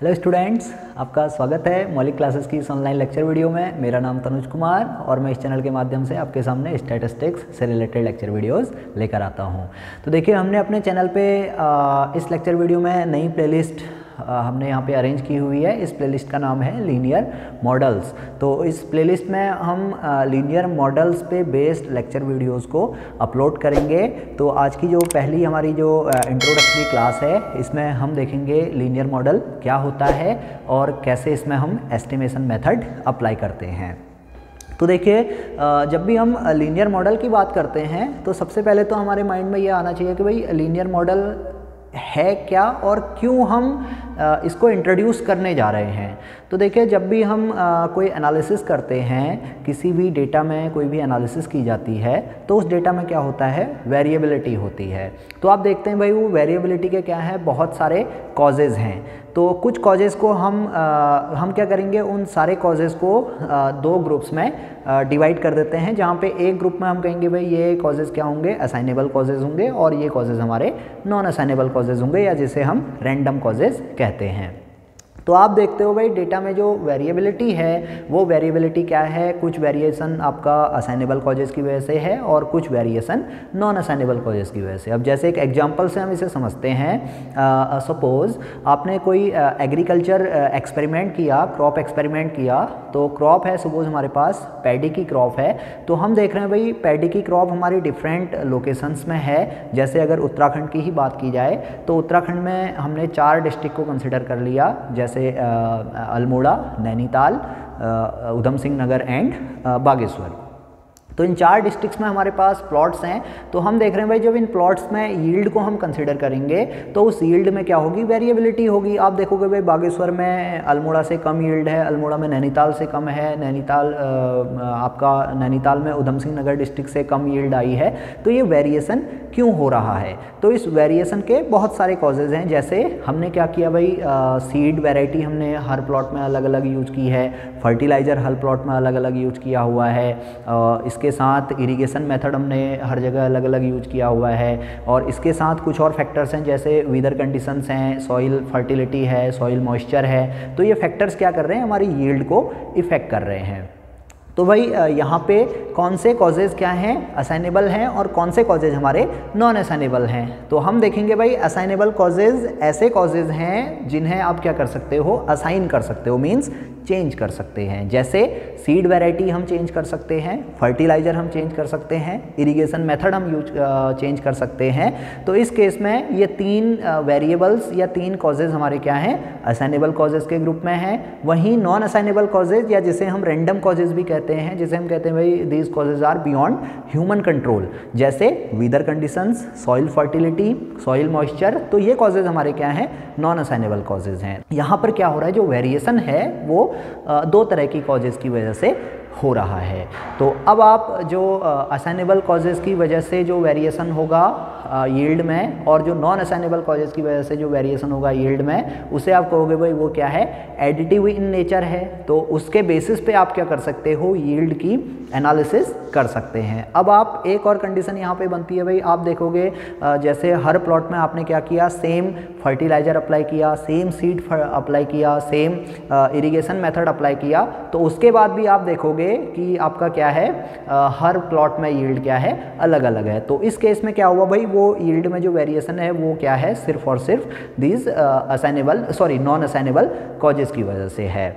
Hello students, आपका स्वागत है मौलिक क्लासेस की इस ऑनलाइन लेक्चर वीडियो में। मेरा नाम तनुज कुमार और मैं इस चैनल के माध्यम से आपके सामने स्टैटिस्टिक्स से रिलेटेड लेक्चर वीडियोस लेकर आता हूं। तो देखिए, हमने अपने चैनल पे इस लेक्चर वीडियो में नई प्लेलिस्ट हमने यहाँ पे अरेंज की हुई है। इस प्लेलिस्ट का नाम है लीनियर मॉडल्स। तो इस प्लेलिस्ट में हम लीनियर मॉडल्स पे बेस्ड लेक्चर वीडियोस को अपलोड करेंगे। तो आज की जो पहली हमारी जो इंट्रोडक्टरी क्लास है, इसमें हम देखेंगे लीनियर मॉडल क्या होता है और कैसे इसमें हम एस्टिमेशन मेथड अप्लाई करते हैं। तो देखिए, जब भी हम लीनियर मॉडल की बात करते हैं तो सबसे पहले तो हमारे माइंड में ये आना चाहिए कि भाई लीनियर मॉडल है क्या और क्यों हम इसको इंट्रोड्यूस करने जा रहे हैं। तो देखिए, जब भी हम कोई एनालिसिस करते हैं, किसी भी डेटा में कोई भी एनालिसिस की जाती है तो उस डेटा में क्या होता है, वेरिएबिलिटी होती है। तो आप देखते हैं भाई, वो वेरिएबिलिटी के क्या है, बहुत सारे कॉजेज़ हैं। तो कुछ कॉजेज़ को हम क्या करेंगे, उन सारे कॉजेज़ को दो ग्रुप्स में डिवाइड कर देते हैं, जहाँ पे एक ग्रुप में हम कहेंगे भाई ये कॉजेज़ क्या होंगे, असाइनेबल कॉजेज़ होंगे, और ये कॉजेज़ हमारे नॉन असाइनेबल कॉजेज़ होंगे, या जिसे हम रैंडम कॉजेज़ कहते हैं। तो आप देखते हो भाई, डेटा में जो वेरिएबिलिटी है वो वेरिएबिलिटी क्या है, कुछ वेरिएशन आपका असाइनेबल कॉजेज की वजह से है और कुछ वेरिएशन नॉन असाइनेबल कॉजेज की वजह से। अब जैसे एक एग्जांपल से हम इसे समझते हैं। सपोज़ आपने कोई एग्रीकल्चर एक्सपेरिमेंट किया, क्रॉप एक्सपेरिमेंट किया। तो क्रॉप है, सपोज़ हमारे पास पैडी की क्रॉप है। तो हम देख रहे हैं भाई, पैडी की क्रॉप हमारी डिफरेंट लोकेशंस में है। जैसे अगर उत्तराखंड की ही बात की जाए तो उत्तराखंड में हमने 4 डिस्ट्रिक्ट को कंसिडर कर लिया, जैसे अल्मोड़ा, नैनीताल, उधम सिंह नगर एंड बागेश्वर। तो इन 4 डिस्ट्रिक्ट्स में हमारे पास प्लॉट्स हैं। तो हम देख रहे हैं भाई, जब इन प्लॉट्स में यील्ड को हम कंसिडर करेंगे तो उस यील्ड में क्या होगी, वेरिएबिलिटी होगी। आप देखोगे भाई, बागेश्वर में अल्मोड़ा से कम यील्ड है, अल्मोड़ा में नैनीताल से कम है, आपका नैनीताल में उधम सिंह नगर डिस्ट्रिक्ट से कम यील्ड आई है। तो ये वेरिएशन क्यों हो रहा है? तो इस वेरिएशन के बहुत सारे कॉजेज़ हैं। जैसे हमने क्या किया भाई, सीड वैरायटी हमने हर प्लॉट में अलग अलग यूज की है, फर्टिलाइज़र हर प्लॉट में अलग अलग यूज किया हुआ है, इसके साथ इरिगेशन मेथड हमने हर जगह अलग अलग यूज किया हुआ है, और इसके साथ कुछ और फैक्टर्स हैं, जैसे वेदर कंडीशंस हैं, सॉइल फर्टिलिटी है, सॉइल मॉइस्चर है। तो ये फैक्टर्स क्या कर रहे हैं, हमारी यील्ड को इफ़ेक्ट कर रहे हैं। तो भाई यहाँ पे कौन से कॉजेज़ क्या हैं, असाइनेबल हैं, और कौन से कॉजेज़ हमारे नॉन असाइनेबल हैं। तो हम देखेंगे भाई, असाइनेबल कॉजेज़ ऐसे कॉजेज़ हैं जिन्हें आप क्या कर सकते हो, असाइन कर सकते हो, मीन्स चेंज कर सकते हैं। जैसे सीड वैरायटी हम चेंज कर सकते हैं, फर्टिलाइज़र हम चेंज कर सकते हैं, इरिगेशन मेथड हम चेंज कर सकते हैं। तो इस केस में ये 3 वेरिएबल्स या 3 कॉजेज़ हमारे क्या हैं, असाइनेबल कॉजेज़ के ग्रुप में हैं। वहीं नॉन असाइनेबल कॉजेज़, या जिसे हम रैंडम कॉजेज़ भी कहते हैं, जिसे हम कहते हैं भाई these causes are beyond human control, जैसे weather conditions, soil fertility, soil moisture. तो ये कॉजेज़ हमारे क्या हैं, नॉन असाइनेबल कॉजेज़ हैं। यहाँ पर क्या हो रहा है, जो वेरिएशन है वो 2 तरह की कॉजेज़ की वजह से हो रहा है। तो अब आप जो असाइनेबल कॉजेज़ की वजह से जो वेरिएशन होगा यील्ड में, और जो नॉन असाइनेबल कॉजेज़ की वजह से जो वेरिएशन होगा यील्ड में, उसे आप कहोगे भाई वो क्या है, एडिटिव इन नेचर है। तो उसके बेसिस पे आप क्या कर सकते हो, यील्ड की एनालिसिस कर सकते हैं। अब आप एक और कंडीशन यहाँ पे बनती है भाई, आप देखोगे जैसे हर प्लॉट में आपने क्या किया, सेम फर्टिलाइज़र अप्लाई किया, सेम सीड अप्लाई किया, सेम इरिगेशन मेथड अप्लाई किया। तो उसके बाद भी आप देखोगे कि आपका क्या है, हर प्लॉट में यील्ड क्या है, अलग अलग है। तो इस केस में क्या हुआ भाई, वो यील्ड में जो वेरिएशन है वो क्या है, सिर्फ और सिर्फ दीज नॉन असाइनेबल कॉजेज की वजह से है।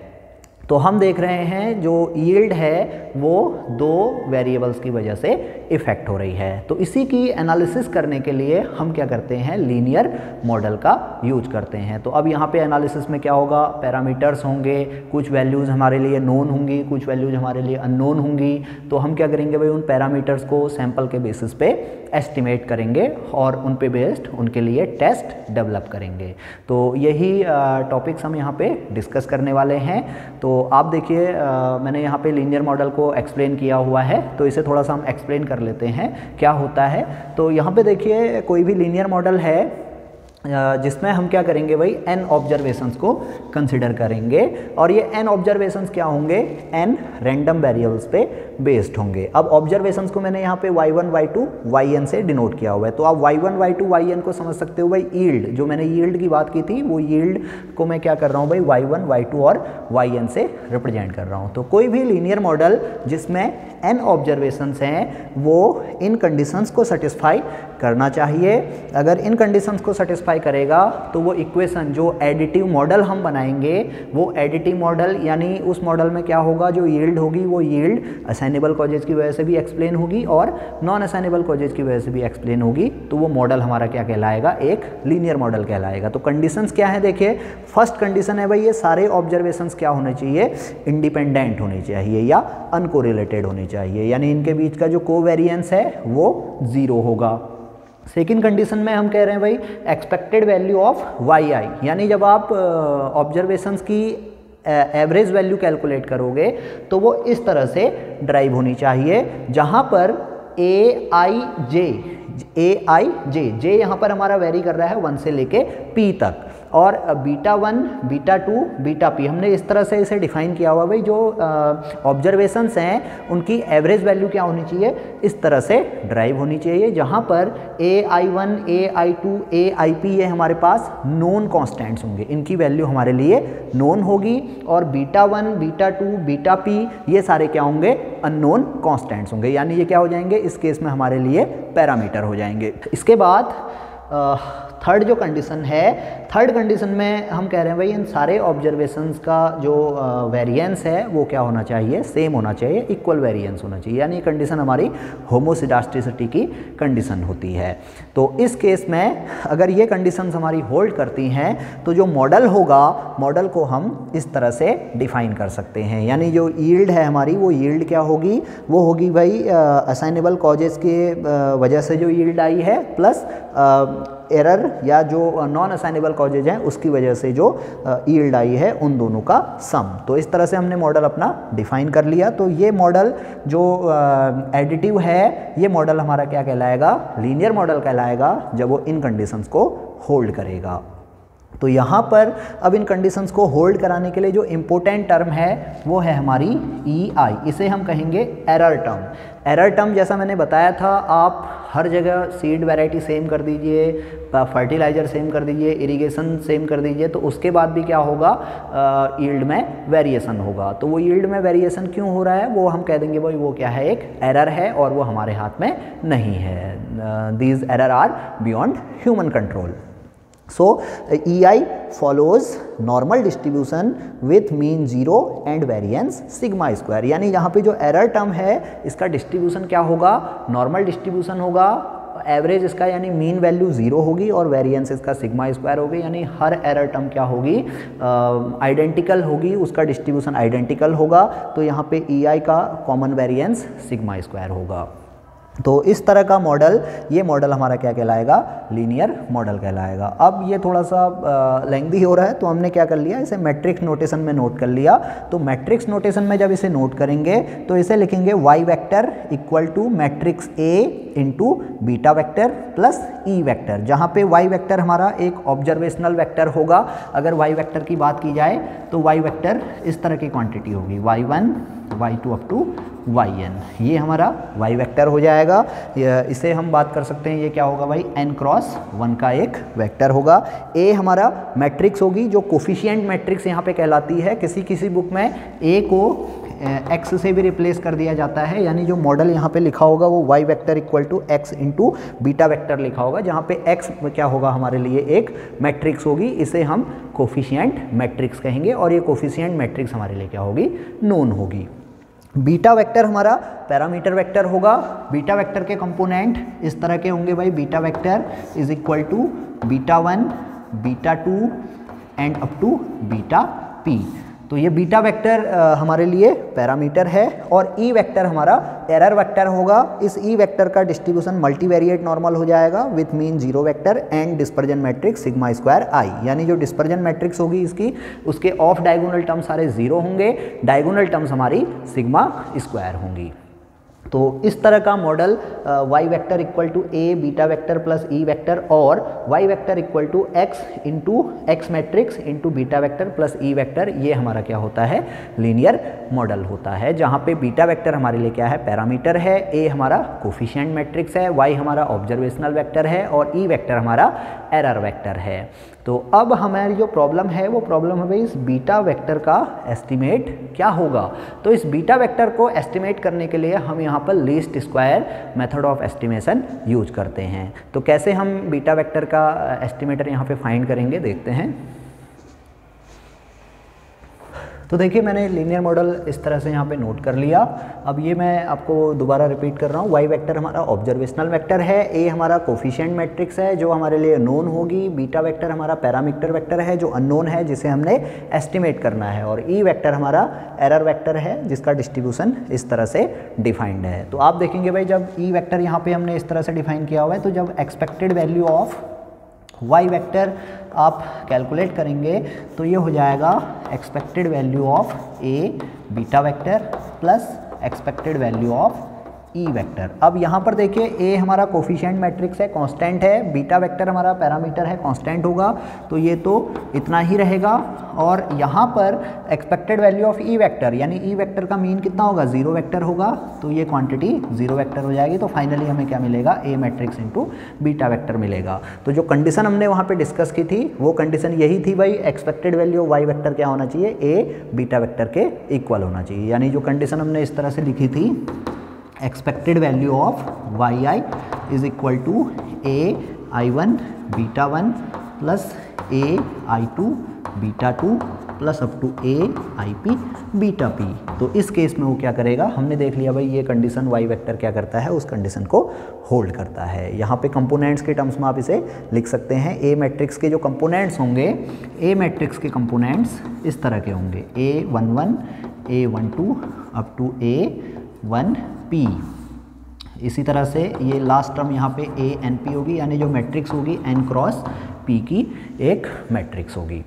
तो हम देख रहे हैं जो यील्ड है वो 2 वेरिएबल्स की वजह से इफ़ेक्ट हो रही है। तो इसी की एनालिसिस करने के लिए हम क्या करते हैं, लीनियर मॉडल का यूज करते हैं। तो अब यहाँ पे एनालिसिस में क्या होगा, पैरामीटर्स होंगे, कुछ वैल्यूज़ हमारे लिए नोन होंगी, कुछ वैल्यूज़ हमारे लिए अननोन होंगी। तो हम क्या करेंगे भाई, उन पैरामीटर्स को सैंपल के बेसिस पे एस्टिमेट करेंगे और उन पे बेस्ड उनके लिए टेस्ट डेवलप करेंगे। तो यही टॉपिक्स हम यहाँ पे डिस्कस करने वाले हैं। तो आप देखिए, मैंने यहाँ पे लीनियर मॉडल को एक्सप्लेन किया हुआ है, तो इसे थोड़ा सा हम एक्सप्लेन कर लेते हैं क्या होता है। तो यहाँ पे देखिए, कोई भी लीनियर मॉडल है जिसमें हम क्या करेंगे भाई, n ऑब्जर्वेशंस को कंसिडर करेंगे, और ये n ऑब्जर्वेशंस क्या होंगे, n रैंडम वेरिएबल्स पे बेस्ड होंगे। अब ऑब्जर्वेशंस को मैंने यहाँ पे y1 y2 yn से डिनोट किया हुआ है, तो आप y1 y2 yn को समझ सकते हो भाई यील्ड, जो मैंने यील्ड की बात की थी वो यील्ड को मैं क्या कर रहा हूँ भाई y1 y2 और yn से रिप्रेजेंट कर रहा हूँ। तो कोई भी लीनियर मॉडल जिसमें n ऑब्जर्वेशंस हैं वो इन कंडीशंस को सेटिस्फाई करना चाहिए। अगर इन कंडीशंस को सेटिस्फाई करेगा तो वो इक्वेशन, जो एडिटिव मॉडल हम बनाएंगे, वो एडिटिव मॉडल यानी उस मॉडल में क्या होगा, जो यील्ड होगी वो यील्ड असाइनेबल कॉजेज की वजह से भी एक्सप्लेन होगी और नॉन असाइनेबल कॉजेज की वजह से भी एक्सप्लेन होगी। तो वो मॉडल हमारा क्या कहलाएगा, एक लीनियर मॉडल कहलाएगा। तो कंडीशंस क्या है, देखिए फर्स्ट कंडीशन है भाई ये सारे ऑब्जर्वेशंस क्या होने चाहिए, इंडिपेंडेंट होने चाहिए या अनकोरिलेटेड होने चाहिए, यानी इनके बीच का जो कोवेरिएंस है वो 0 होगा। सेकेंड कंडीशन में हम कह रहे हैं भाई एक्सपेक्टेड वैल्यू ऑफ वाई आई, यानी जब आप ऑब्जर्वेशंस की एवरेज वैल्यू कैलकुलेट करोगे तो वो इस तरह से ड्राइव होनी चाहिए, जहाँ पर ए आई जे यहाँ पर हमारा वेरी कर रहा है 1 से लेके p तक, और बीटा 1 बीटा 2 बीटा p हमने इस तरह से इसे डिफाइन किया हुआ भाई। जो ऑब्जर्वेशंस हैं उनकी एवरेज वैल्यू क्या होनी चाहिए, इस तरह से ड्राइव होनी चाहिए, जहाँ पर ai1 ai2 aip ये हमारे पास नोन कॉन्स्टेंट्स होंगे, इनकी वैल्यू हमारे लिए नोन होगी, और बीटा 1 बीटा 2 बीटा p ये सारे क्या होंगे, अननोन कॉन्स्टेंट्स होंगे, यानी ये क्या हो जाएंगे, इस केस में हमारे लिए पैरामीटर हो जाएंगे। इसके बाद थर्ड जो कंडीशन है, थर्ड कंडीशन में हम कह रहे हैं भाई इन सारे ऑब्जर्वेशंस का जो वेरिएंस है वो क्या होना चाहिए, सेम होना चाहिए, इक्वल वेरिएंस होना चाहिए, यानी कंडीशन हमारी होमोसिडास्टिसिटी की कंडीशन होती है। तो इस केस में अगर ये कंडीशंस हमारी होल्ड करती हैं तो जो मॉडल होगा, मॉडल को हम इस तरह से डिफाइन कर सकते हैं, यानी जो यील्ड है हमारी वो यील्ड क्या होगी, वो होगी भाई असाइनेबल कॉजेस के वजह से जो यील्ड आई है प्लस एरर या जो नॉन असाइनेबल कॉजेज हैं उसकी वजह से जो यील्ड आई है उन दोनों का सम। तो इस तरह से हमने मॉडल अपना डिफाइन कर लिया। तो ये मॉडल जो एडिटिव है, ये मॉडल हमारा क्या कहलाएगा, लीनियर मॉडल कहलाएगा, जब वो इन कंडीशंस को होल्ड करेगा। तो यहाँ पर अब इन कंडीशंस को होल्ड कराने के लिए जो इम्पोर्टेंट टर्म है वो है हमारी ई आई, इसे हम कहेंगे एरर टर्म। एरर टर्म जैसा मैंने बताया था, आप हर जगह सीड वैरायटी सेम कर दीजिए, फर्टिलाइज़र सेम कर दीजिए, इरिगेशन सेम कर दीजिए, तो उसके बाद भी क्या होगा, यील्ड में वेरिएशन होगा। तो वो यील्ड में वेरिएशन क्यों हो रहा है वो हम कह देंगे भाई वो क्या है, एक एरर है और वो हमारे हाथ में नहीं है। These error are beyond human control. So EI follows normal distribution with mean 0 and variance sigma square, यानी यहाँ पे जो एरर टर्म है इसका डिस्ट्रीब्यूशन क्या होगा, नॉर्मल डिस्ट्रीब्यूशन होगा, एवरेज इसका यानी मीन वैल्यू 0 होगी और वेरिएंस इसका सिग्मा स्क्वायर होगी, यानी हर एरर टर्म क्या होगी, आइडेंटिकल होगी, उसका डिस्ट्रीब्यूशन आइडेंटिकल होगा। तो यहाँ पे EI का कॉमन वेरिएंस सिग्मा स्क्वायर होगा। तो इस तरह का मॉडल, ये मॉडल हमारा क्या कहलाएगा, लीनियर मॉडल कहलाएगा। अब ये थोड़ा सा लेंथी हो रहा है तो हमने क्या कर लिया, इसे मैट्रिक्स नोटेशन में नोट कर लिया। तो मैट्रिक्स नोटेशन में जब इसे नोट करेंगे तो इसे लिखेंगे y vector equal to matrix A into beta vector plus E vector, जहाँ पे y वेक्टर हमारा एक ऑब्जर्वेशनल वेक्टर होगा। अगर y वेक्टर की बात की जाए तो y वेक्टर इस तरह की क्वांटिटी होगी, y1 y2 up to yn, ये हमारा y वेक्टर हो जाएगा। इसे हम बात कर सकते हैं, ये क्या होगा भाई, n क्रॉस 1 का एक वेक्टर होगा। a हमारा मैट्रिक्स होगी, जो कोफिशिएंट मैट्रिक्स यहाँ पे कहलाती है। किसी किसी बुक में a को x से भी रिप्लेस कर दिया जाता है, यानी जो मॉडल यहाँ पे लिखा होगा वो y vector equal to x into beta vector लिखा होगा, जहाँ पे x क्या होगा हमारे लिए एक मैट्रिक्स होगी, इसे हम कोफिशिएंट मैट्रिक्स कहेंगे, और ये कोफिशिएंट मैट्रिक्स हमारे लिए क्या होगी, नोन होगी। बीटा वेक्टर हमारा पैरामीटर वेक्टर होगा। बीटा वेक्टर के कंपोनेंट इस तरह के होंगे भाई, beta vector is equal to beta 1 beta 2 and up to beta p। तो ये बीटा वेक्टर हमारे लिए पैरामीटर है, और ई वेक्टर हमारा एरर वेक्टर होगा। इस ई वेक्टर का डिस्ट्रीब्यूशन मल्टीवेरिएट नॉर्मल हो जाएगा with mean 0 vector and dispersion matrix sigma square I, यानी जो डिस्पर्जन मैट्रिक्स होगी इसकी, उसके ऑफ डायगोनल टर्म सारे 0 होंगे, डायगोनल टर्म्स हमारी सिग्मा स्क्वायर होंगी। तो इस तरह का model y vector equal to a beta vector plus e vector और y vector equal to x into X matrix into beta vector plus e vector, ये हमारा क्या होता है, लीनियर मॉडल होता है, जहाँ पे बीटा वेक्टर हमारे लिए क्या है, पैरामीटर है, a हमारा कोफिशिएंट मैट्रिक्स है, y हमारा ऑब्जर्वेशनल वेक्टर है और e वेक्टर हमारा एरर वेक्टर है। तो अब हमारी जो प्रॉब्लम है वो प्रॉब्लम है भाई इस बीटा वेक्टर का एस्टिमेट क्या होगा। तो इस बीटा वेक्टर को एस्टिमेट करने के लिए हम यहाँ पर least square method of estimation use करते हैं। तो कैसे हम बीटा वेक्टर का एस्टिमेटर यहाँ पे फाइंड करेंगे, देखते हैं। तो देखिए मैंने लीनियर मॉडल इस तरह से यहाँ पे नोट कर लिया। अब ये मैं आपको दोबारा रिपीट कर रहा हूँ। y वेक्टर हमारा ऑब्जर्वेशनल वेक्टर है, a हमारा कोफिशिएंट मैट्रिक्स है जो हमारे लिए नोन होगी, बीटा वेक्टर हमारा पैरामीटर वेक्टर है जो अननोन है जिसे हमने एस्टिमेट करना है, और e वेक्टर हमारा एरर वेक्टर है जिसका डिस्ट्रीब्यूशन इस तरह से डिफाइंड है। तो आप देखेंगे भाई जब e वेक्टर यहाँ पे हमने इस तरह से डिफाइन किया हुआ है, तो जब expected value of y vector आप कैलकुलेट करेंगे तो ये हो जाएगा expected value of a beta vector plus expected value of E vector. अब यहाँ पर देखिए a हमारा कोफिशिएंट मैट्रिक्स है, कांस्टेंट है, बीटा वेक्टर हमारा पैरामीटर है, कांस्टेंट होगा, तो ये तो इतना ही रहेगा। और यहाँ पर expected value of E vector यानी ई वेक्टर का मीन कितना होगा, 0 वेक्टर होगा, तो ये क्वांटिटी 0 वेक्टर हो जाएगी। तो फाइनली हमें क्या मिलेगा, a matrix into beta vector मिलेगा। तो जो कंडीशन हमने वहाँ पे डिस्कस की थी वो कंडीशन यही थी भाई, एक्सपेक्टेड वैल्यू वाई वेक्टर क्या होना चाहिए, a बीटा वेक्टर के इक्वल होना चाहिए। यानी जो कंडीशन हमने इस तरह से लिखी थी, expected value of Y I is equal to a i1 beta 1 plus a i2 beta 2 plus up to a ip beta p। तो इस केस में वो क्या करेगा, हमने देख लिया भाई ये कंडीशन y वेक्टर क्या करता है, उस कंडीशन को होल्ड करता है। यहाँ पे कंपोनेंट्स के टर्म्स में आप इसे लिख सकते हैं। a मैट्रिक्स के जो कंपोनेंट्स होंगे, a मैट्रिक्स के कंपोनेंट्स इस तरह के होंगे, a11 a12 up to a1p। इसी तरह से ये लास्ट टर्म यहाँ पे a_n_p होगी, यानी जो मैट्रिक्स होगी n क्रॉस p की एक मैट्रिक्स होगी।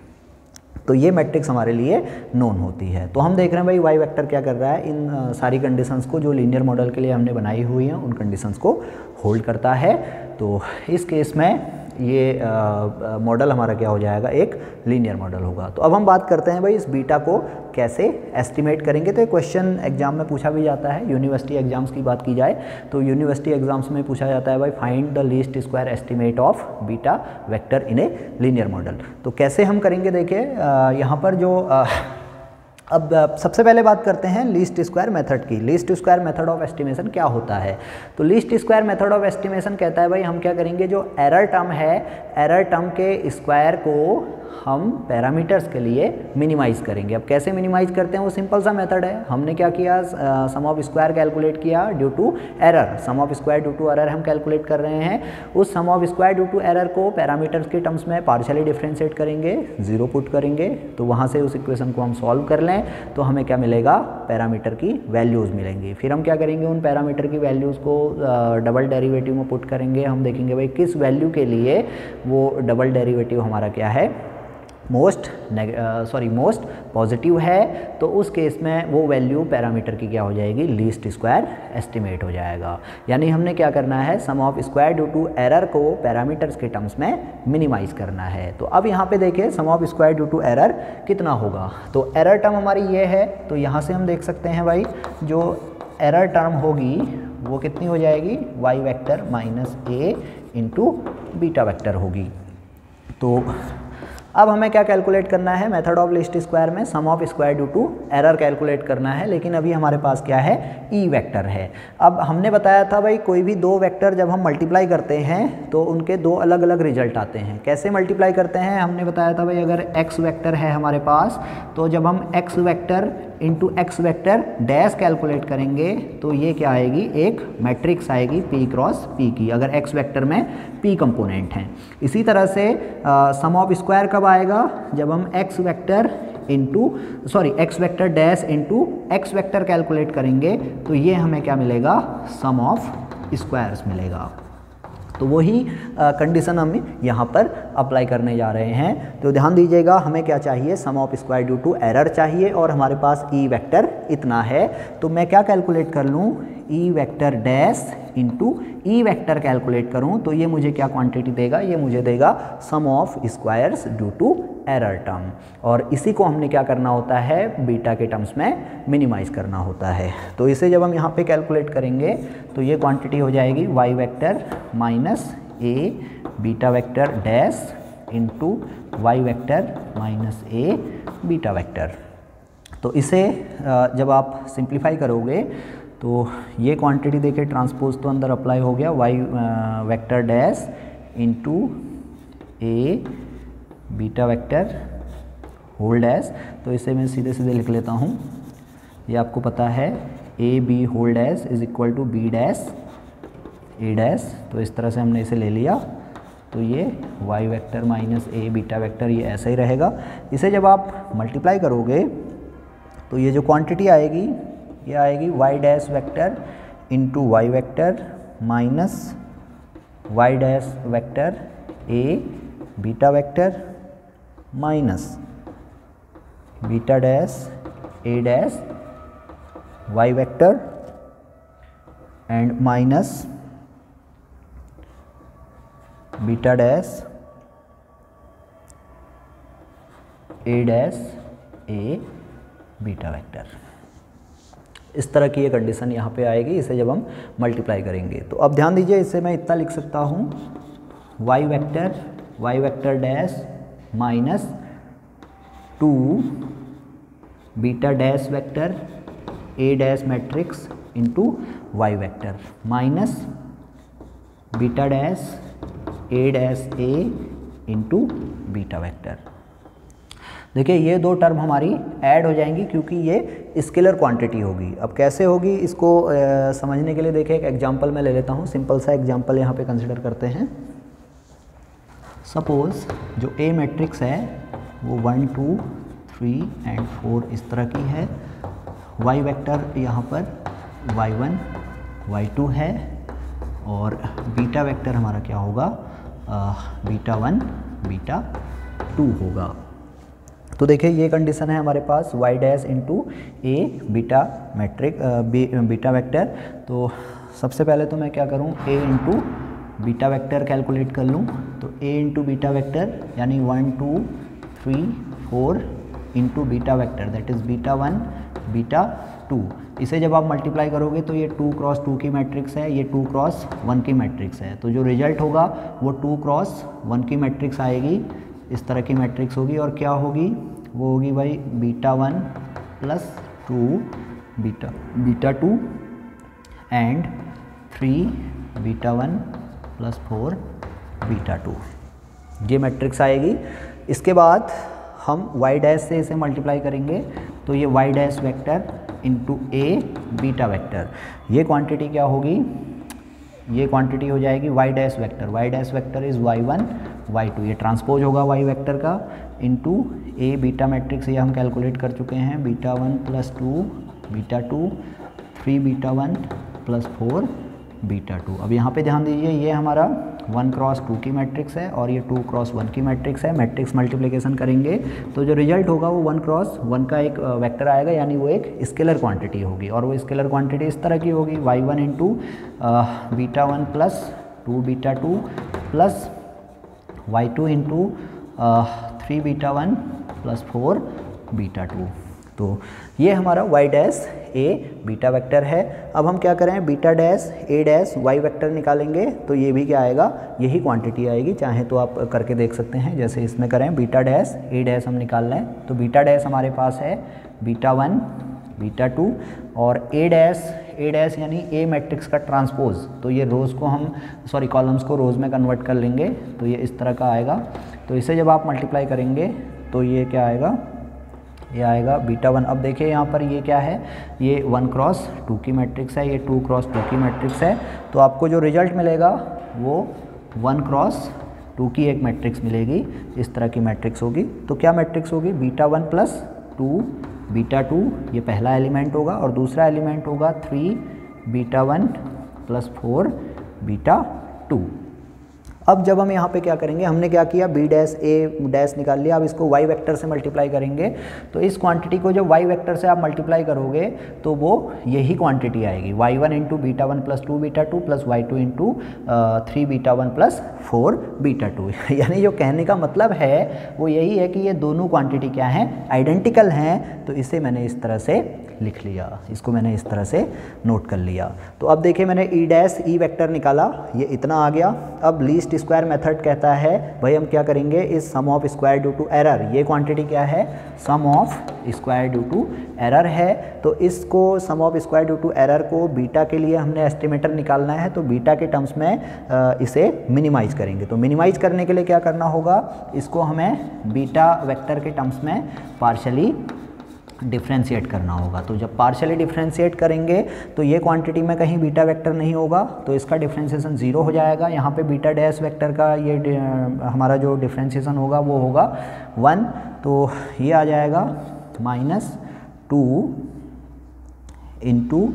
तो ये मैट्रिक्स हमारे लिए नोन होती है। तो हम देख रहे हैं भाई वाई वेक्टर क्या कर रहा है, इन सारी कंडीशंस को जो लीनियर मॉडल के लिए हमने बनाई हुई हैं उन कंडीशंस को होल्ड करता है। तो इस केस में ये मॉडल हमारा क्या हो जाएगा, एक लीनियर मॉडल होगा। तो अब हम बात करते हैं भाई इस बीटा को कैसे एस्टिमेट करेंगे। तो ये क्वेश्चन एग्जाम में पूछा भी जाता है, यूनिवर्सिटी एग्जाम्स की बात की जाए तो यूनिवर्सिटी एग्जाम्स में पूछा जाता है भाई find the least square estimate of beta vector in a linear model. तो कैसे हम करेंगे, देखिए यहाँ पर जो अब सबसे पहले बात करते हैं लीस्ट स्क्वायर मेथड की। Least square method of estimation क्या होता है। तो least square method of estimation कहता है भाई हम क्या करेंगे, जो एरर टर्म है, एरर टर्म के स्क्वायर को हम पैरामीटर्स के लिए मिनिमाइज़ करेंगे। अब कैसे मिनिमाइज़ करते हैं, वो सिंपल सा मेथड है। हमने क्या किया, सम ऑफ स्क्वायर कैलकुलेट किया due to error, sum of square due to error हम कैलकुलेट कर रहे हैं। उस sum of square due to error को पैरामीटर्स के टर्म्स में पार्शियली डिफ्रेंशिएट करेंगे, 0 पुट करेंगे, तो वहाँ से उस इक्वेशन को हम सॉल्व कर लें तो हमें क्या मिलेगा, पैरामीटर की वैल्यूज़ मिलेंगी। फिर हम क्या करेंगे, उन पैरामीटर की वैल्यूज़ को डबल डेरिवेटिव में पुट करेंगे। हम देखेंगे भाई किस वैल्यू के लिए वो डबल डेरिवेटिव हमारा क्या है, मोस्ट पॉजिटिव है, तो उस केस में वो वैल्यू पैरामीटर की क्या हो जाएगी, लीस्ट स्क्वायर एस्टिमेट हो जाएगा। यानी हमने क्या करना है, sum of square due to error को पैरामीटर्स के टर्म्स में मिनिमाइज करना है। तो अब यहाँ पे देखिए sum of square due to error कितना होगा, तो एरर टर्म हमारी ये है, तो यहाँ से हम देख सकते हैं भाई जो एरर टर्म होगी वो कितनी हो जाएगी, Y vector minus a into beta vector होगी। तो अब हमें क्या कैलकुलेट करना है, मेथड ऑफ लीस्ट स्क्वायर में sum of square due to error calculate करना है, लेकिन अभी हमारे पास क्या है, ई वेक्टर है। अब हमने बताया था भाई कोई भी दो वेक्टर जब हम मल्टीप्लाई करते हैं तो उनके दो अलग अलग रिजल्ट आते हैं। कैसे मल्टीप्लाई करते हैं, हमने बताया था भाई अगर एक्स वेक्टर है हमारे पास, तो जब हम x vector into x vector dash calculate करेंगे तो ये क्या आएगी, एक मैट्रिक्स आएगी p क्रॉस p की, अगर x वेक्टर में p कंपोनेंट हैं। इसी तरह से सम ऑफ स्क्वायर कब आएगा, जब हम x vector dash into x vector calculate करेंगे तो ये हमें क्या मिलेगा, सम ऑफ स्क्वायर्स मिलेगा। तो वही कंडीशन हम यहाँ पर अप्लाई करने जा रहे हैं। तो ध्यान दीजिएगा, हमें क्या चाहिए, sum of square due to error चाहिए और हमारे पास ई वेक्टर इतना है। तो मैं क्या कैलकुलेट कर लूँ, E vector dash into E vector calculate करूँ तो ये मुझे क्या क्वांटिटी देगा, ये मुझे देगा sum of squares due to error term. और इसी को हमने क्या करना होता है, बीटा के टर्म्स में मिनिमाइज़ करना होता है। तो इसे जब हम यहाँ पे कैलकुलेट करेंगे तो ये क्वांटिटी हो जाएगी Y vector minus A beta vector dash into Y vector minus A beta vector. तो इसे जब आप सिंप्लीफाई करोगे तो ये क्वांटिटी देखिए ट्रांसपोज तो अंदर अप्लाई हो गया, वाई वेक्टर डैश इंटू ए बीटा वेक्टर होल डैश। तो इसे मैं सीधे सीधे लिख लेता हूँ, ये आपको पता है A B whole dash is equal to B dash A dash. तो इस तरह से हमने इसे ले लिया, तो ये Y vector minus A beta vector ये ऐसा ही रहेगा। इसे जब आप मल्टीप्लाई करोगे तो ये जो क्वांटिटी आएगी ये आएगी y dash vector into Y vector minus y dash vector a beta vector minus beta dash A dash Y vector and minus beta dash A dash a beta vector. इस तरह की ये कंडीशन यहाँ पे आएगी, इसे जब हम मल्टीप्लाई करेंगे। तो अब ध्यान दीजिए, इसे मैं इतना लिख सकता हूँ y vector dash minus 2 beta dash vector a dash matrix into Y vector minus beta dash A dash A into beta vector. देखिए ये दो टर्म हमारी ऐड हो जाएंगी क्योंकि ये स्केलर क्वांटिटी होगी। अब कैसे होगी इसको समझने के लिए देखिए एक एग्जांपल मैं ले लेता हूँ, सिंपल सा एग्जांपल यहाँ पे कंसिडर करते हैं। सपोज जो ए मैट्रिक्स है वो 1 2 3 एंड 4 इस तरह की है, वाई वेक्टर यहाँ पर y1 y2 है और बीटा वेक्टर हमारा क्या होगा, बीटा 1 बीटा 2 होगा। तो देखिए ये कंडीशन है हमारे पास y डैश इंटू ए बीटा बीटा वेक्टर। तो सबसे पहले तो मैं क्या करूँ, a into beta vector calculate कर लूँ। तो a इंटू बीटा वेक्टर यानी 1 2 3 4 into beta vector that is beta 1 beta 2। इसे जब आप मल्टीप्लाई करोगे तो ये 2 क्रॉस 2 की मैट्रिक्स है, ये 2 क्रॉस 1 की मैट्रिक्स है। तो जो रिजल्ट होगा वो 2 क्रॉस 1 की मैट्रिक्स आएगी, इस तरह की मैट्रिक्स होगी। और क्या होगी, वो होगी भाई beta 1 plus 2 beta 2 and 3 beta 1 plus 4 beta 2, ये मैट्रिक्स आएगी। इसके बाद हम y डैश से इसे मल्टीप्लाई करेंगे तो ये y डैश वेक्टर इंटू ए बीटा वेक्टर, ये क्वांटिटी क्या होगी, ये क्वांटिटी हो जाएगी y dash vector is y1 y2, ये ट्रांसपोज होगा y वेक्टर का इंटू ए बीटा मैट्रिक्स, ये हम कैलकुलेट कर चुके हैं, beta 1 plus 2 beta 2 3 beta 1 plus 4 beta 2। अब यहाँ पे ध्यान दीजिए ये हमारा 1 क्रॉस 2 की मैट्रिक्स है और ये 2 क्रॉस 1 की मैट्रिक्स है। मैट्रिक्स मल्टीप्लिकेशन करेंगे तो जो रिजल्ट होगा वो 1 क्रॉस 1 का एक वेक्टर आएगा, यानी वो एक स्केलर क्वांटिटी होगी। और वो स्केलर क्वांटिटी इस तरह की होगी, y1 into beta 1 plus 2 beta 2 plus y2 into 3 beta 1 plus 4 beta 2। तो ये हमारा y dash a beta vector है। अब हम क्या करें, बीटा डैश ए डैश वाई वेक्टर निकालेंगे तो ये भी क्या आएगा, यही क्वांटिटी आएगी। चाहे तो आप करके देख सकते हैं, जैसे इसमें करें बीटा डैश ए डैश हम निकाल रहे हैं तो बीटा डैश हमारे पास है बीटा 1 बीटा 2 और ए डैश यानी ए मैट्रिक्स का ट्रांसपोज, तो ये रोज़ को हम कॉलम्स को रोज़ में कन्वर्ट कर लेंगे तो ये इस तरह का आएगा। तो इसे जब आप मल्टीप्लाई करेंगे तो ये क्या आएगा, ये आएगा बीटा 1। अब देखिए यहाँ पर ये क्या है, ये 1 क्रॉस 2 की मैट्रिक्स है, ये 2 क्रॉस 2 की मैट्रिक्स है। तो आपको जो रिजल्ट मिलेगा वो 1 क्रॉस 2 की एक मैट्रिक्स मिलेगी, इस तरह की मैट्रिक्स होगी। तो क्या मैट्रिक्स होगी, बीटा 1 प्लस 2 बीटा 2, ये पहला एलिमेंट होगा और दूसरा एलिमेंट होगा 3 बीटा 1 प्लस 4 बीटा 2। अब जब हम यहाँ पे क्या करेंगे, हमने क्या किया, बी डैश ए डैश निकाल लिया, अब इसको वाई वेक्टर से मल्टीप्लाई करेंगे। तो इस क्वांटिटी को जब वाई वेक्टर से आप मल्टीप्लाई करोगे तो वो यही क्वांटिटी आएगी, y1 into beta 1 plus 2 beta 2 plus y2 into 3 beta 1 plus 4 beta 2। यानी जो कहने का मतलब है वो यही है कि ये दोनों क्वांटिटी क्या हैं, आइडेंटिकल हैं। तो इसे मैंने इस तरह से लिख लिया, इसको मैंने इस तरह से नोट कर लिया। तो अब देखिए मैंने ई डैश ई वेक्टर निकाला, ये इतना आ गया। अब लीस्ट स्क्वायर मेथड कहता है भाई हम क्या करेंगे, इस sum of square due to error, ये क्वांटिटी क्या है, sum of square due to error है। तो इसको sum of square due to error को बीटा के लिए हमने एस्टिमेटर निकालना है, तो बीटा के टर्म्स में इसे मिनिमाइज करेंगे। तो मिनिमाइज करने के लिए क्या करना होगा, इसको हमें बीटा वेक्टर के टर्म्स में पार्शली डिफ्रेंशिएट करना होगा। तो जब पार्शियली डिफ्रेंशिएट करेंगे तो ये क्वांटिटी में कहीं बीटा वेक्टर नहीं होगा, तो इसका डिफ्रेंशिएशन 0 हो जाएगा। यहाँ पे बीटा डैश वेक्टर का ये हमारा जो डिफ्रेंशिएशन होगा वो होगा 1, तो ये आ जाएगा -2 इंटू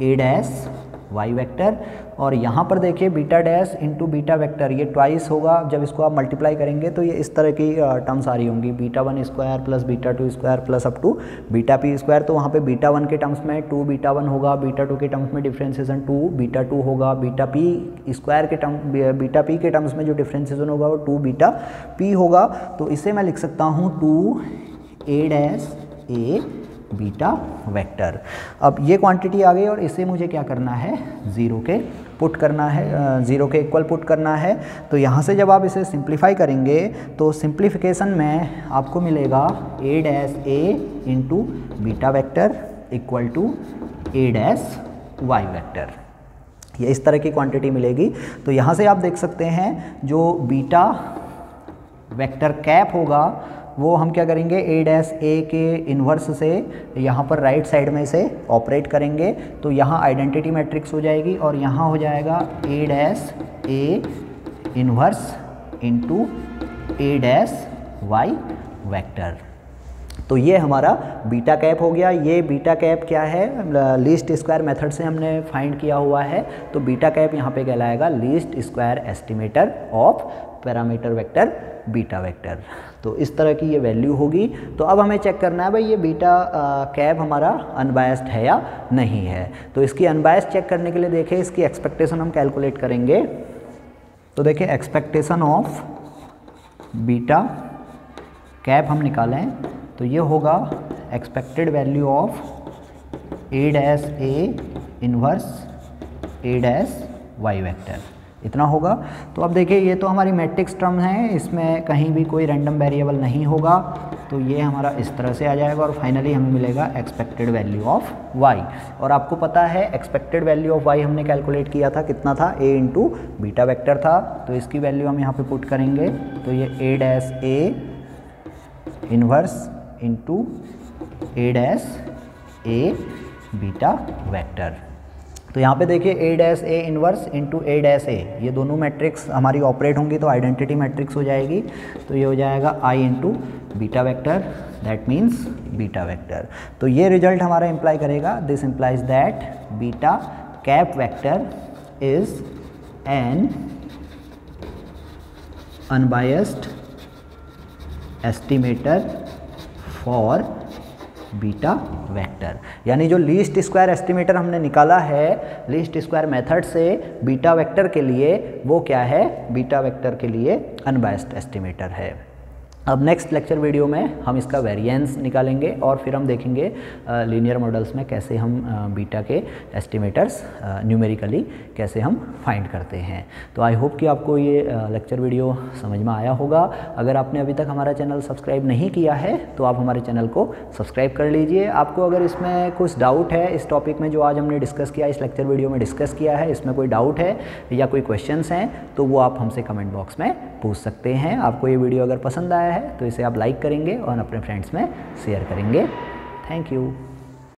ए डैश वाई वेक्टर। और यहाँ पर देखिए beta dash into beta vector, ये ट्वाइस होगा। जब इसको आप मल्टीप्लाई करेंगे तो ये इस तरह की टर्म्स आ रही होंगी, beta 1 square plus beta 2 square plus up to beta p square. तो वहाँ पे बीटा 1 के टर्म्स में 2 बीटा 1 होगा, बीटा 2 के टर्म्स में डिफ्रेंशिएशन 2 बीटा 2 होगा, बीटा पी स्क्वायर के बीटा पी के टर्म्स में जो डिफ्रेंशिएशन होगा वो 2 बीटा पी होगा। तो इसे मैं लिख सकता हूँ 2 ए डैश ए बीटा वेक्टर। अब ये क्वांटिटी आ गई और इसे मुझे क्या करना है, 0 के पुट करना है, 0 के इक्वल पुट करना है। तो यहाँ से जब आप इसे सिंप्लीफाई करेंगे तो सिंप्लीफिकेशन में आपको मिलेगा A dash A into beta vector equal to A dash Y vector, ये इस तरह की क्वांटिटी मिलेगी। तो यहाँ से आप देख सकते हैं जो बीटा वेक्टर कैप होगा वो हम क्या करेंगे, ए डैश ए के इन्वर्स से यहाँ पर राइट साइड में से ऑपरेट करेंगे। तो यहाँ आइडेंटिटी मैट्रिक्स हो जाएगी और यहाँ हो जाएगा ए dash a inverse into A dash Y vector. तो ये हमारा बीटा कैप हो गया। ये बीटा कैप क्या है, लीस्ट स्क्वायर मेथड से हमने फाइंड किया हुआ है। तो बीटा कैप यहाँ पे कहलाएगा least square estimator of parameter vector beta vector. तो इस तरह की ये वैल्यू होगी। तो अब हमें चेक करना है भाई ये बीटा कैप हमारा अनबायस्ड है या नहीं है। तो इसकी अनबायस्ड चेक करने के लिए देखें इसकी एक्सपेक्टेशन हम कैलकुलेट करेंगे। तो देखिए एक्सपेक्टेशन ऑफ बीटा कैप हम निकालें तो ये होगा expected value of a dash a inverse a dash Y vector, इतना होगा। तो अब देखिए ये तो हमारी मैट्रिक्स टर्म है, इसमें कहीं भी कोई रैंडम वेरिएबल नहीं होगा। तो ये हमारा इस तरह से आ जाएगा और फाइनली हमें मिलेगा एक्सपेक्टेड वैल्यू ऑफ वाई। और आपको पता है एक्सपेक्टेड वैल्यू ऑफ वाई हमने कैलकुलेट किया था, कितना था, ए इंटू बीटा वेक्टर था। तो इसकी वैल्यू हम यहाँ पे पुट करेंगे तो ये ए dash a inverse into A dash a beta vector. तो यहाँ पे देखिए ए dash a inverse into A dash ए, ये दोनों मैट्रिक्स हमारी ऑपरेट होंगी तो आइडेंटिटी मैट्रिक्स हो जाएगी। तो ये हो जाएगा I into beta vector, that means beta vector. तो ये रिजल्ट हमारा इम्प्लाई करेगा, this implies that beta cap vector is an unbiased estimator for beta vector. यानी जो लीस्ट स्क्वायर एस्टिमेटर हमने निकाला है लीस्ट स्क्वायर मेथड से बीटा वेक्टर के लिए, वो क्या है, बीटा वेक्टर के लिए अनबायस्ड एस्टिमेटर है। अब नेक्स्ट लेक्चर वीडियो में हम इसका वेरिएंस निकालेंगे और फिर हम देखेंगे लीनियर मॉडल्स में कैसे हम बीटा के एस्टिमेटर्स न्यूमेरिकली कैसे हम फाइंड करते हैं। तो आई होप कि आपको ये लेक्चर वीडियो समझ में आया होगा। अगर आपने अभी तक हमारा चैनल सब्सक्राइब नहीं किया है तो आप हमारे चैनल को सब्सक्राइब कर लीजिए। आपको अगर इसमें कुछ डाउट है, इस टॉपिक में जो आज हमने डिस्कस किया, इस लेक्चर वीडियो में डिस्कस किया है, इसमें कोई डाउट है या कोई क्वेश्चंस हैं तो वो आप हमसे कमेंट बॉक्स में पूछ सकते हैं। आपको ये वीडियो अगर पसंद आया है तो इसे आप लाइक करेंगे और अपने फ्रेंड्स में शेयर करेंगे। Thank you.